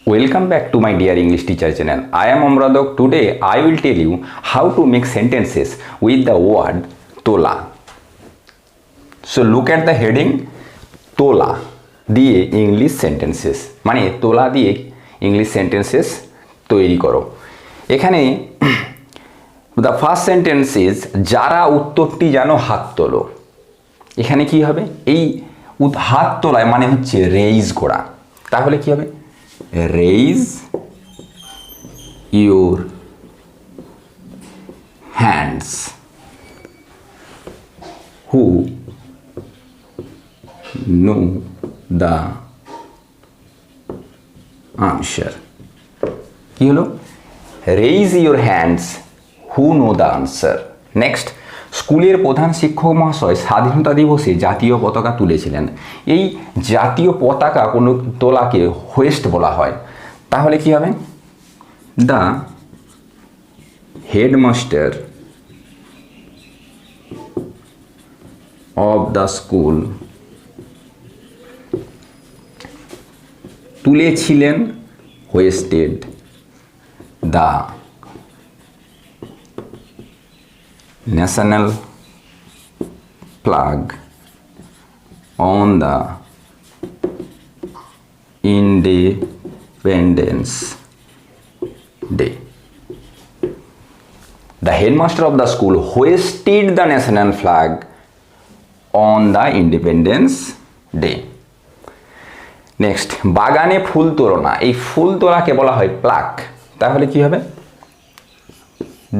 Welcome back to my dear English teacher channel. I am Amradok. Today I will tell you how to make sentences with the word tola. So look at the heading tola দিয়ে English sentences মানে তোলা দিয়ে English sentences তৈরি করো। এখানে the first sentence is যারা উত্তরটি জানো হাত তোলো। এখানে কি হবে এই হাত তোলায় মানে হচ্ছে রেইজ করা। তাহলে কি হবে raise your hands who know the answer কি হলো raise your hands who know the answer next স্কুলের প্রধান শিক্ষক মহাশয় স্বাধীনতা দিবসে জাতীয় পতাকা তুলেছিলেন এই জাতীয় পতাকা কোনো তোলাকে হোয়েস্ট বলা হয় তাহলে কি হবে the headmaster of the school তুলেছিলেন hoisted the national flag on the Independence Day. The headmaster of the school hoisted the national flag on the Independence Day. Next, বাগানে ফুল তোলো না এই ফুল তোলাকে বলা হয় প্লাক তাহলে কি হবে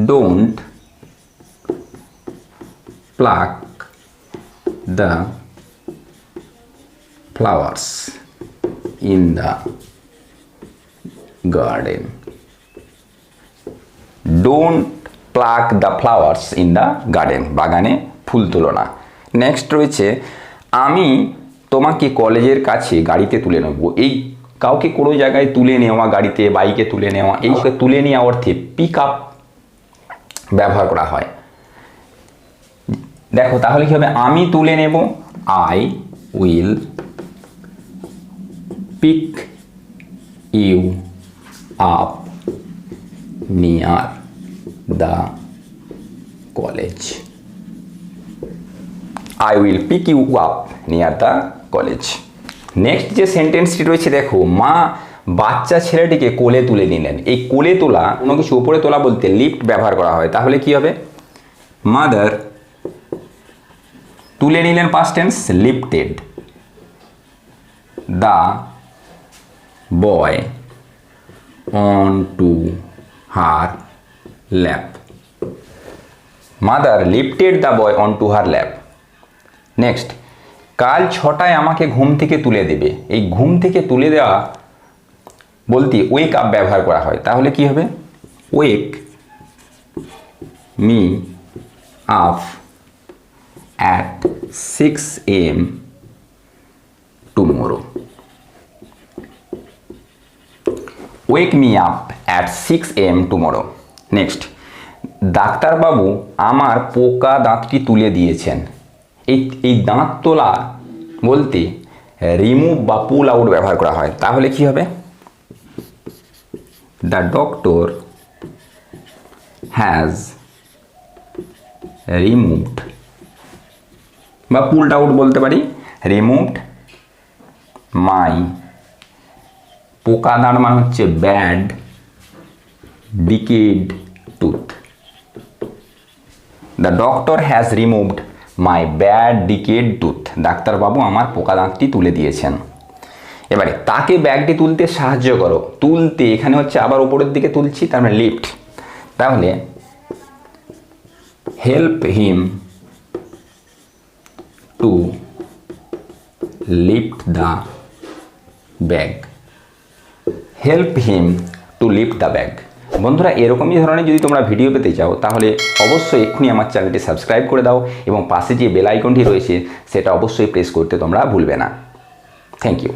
don't pluck the flowers in the garden. Don't pluck the flowers in the garden. বাগানে ফুল তোলো না নেক্সট রয়েছে আমি তোমাকে কলেজের কাছে গাড়িতে তুলে নেব এই কাউকে কোনো জায়গায় তুলে নেওয়া গাড়িতে বাইকে তুলে নেওয়া এই তুলে নেওয়া অর্থে পিক আপ ব্যবহার করা হয় দেখো তাহলে কি হবে আমি তুলে নেব I will pick you up near the college I will pick you up near the college next যে সেন্টেন্সটি রয়েছে দেখো মা বাচ্চা ছেলেটিকে কোলে তুলে নিলেন এই কোলে তোলা কোনো কিছু উপরে তোলা বলতে লিফট ব্যবহার করা হয় তাহলে কি হবে মাদার তুলে নিলেন past tense lifted the boy onto her lap mother lifted the boy onto her lap next কাল 6টায় আমাকে ঘুম থেকে তুলে দেবে এই ঘুম থেকে তুলে দেওয়া বলতে ওয়েক আপ ব্যবহার করা হয় তাহলে কি হবে ওয়েক me up at 6 a.m. tomorrow. Wake me up at 6 a.m. tomorrow. Next, ডাক্তারবাবু আমার পোকা দাঁতটি তুলে দিয়েছেন এই দাঁত তোলা বলতে রিমুভ বা পুল আউট ব্যবহার করা হয় তাহলে কি হবে দ্য ডক্টর হ্যাজ রিমুভড বা পুলড আউট বলতে পারি রিমুভড মাই পোকা দাঁত মানে হচ্ছে bad decade tooth the doctor has removed my bad decade tooth ডাক্তারবাবু আমার পোকা দাঁতটি তুলে দিয়েছেন এবারে তাকে ব্যাগটি তুলতে সাহায্য করো তুলতে এখানে হচ্ছে আবার উপরের দিকে তুলছি তার মানে লিফট তাহলে help him to lift the bag help him to lift the bag বন্ধুরা এরকমই ধরনের যদি তোমরা ভিডিও পেতে চাও তাহলে অবশ্যই এক্ষুনি আমার চ্যানেলটি সাবস্ক্রাইব করে দাও এবং পাশে যে বেল আইকনটি রয়েছে সেটা অবশ্যই প্রেস করতে তোমরা ভুলবে না থ্যাংক ইউ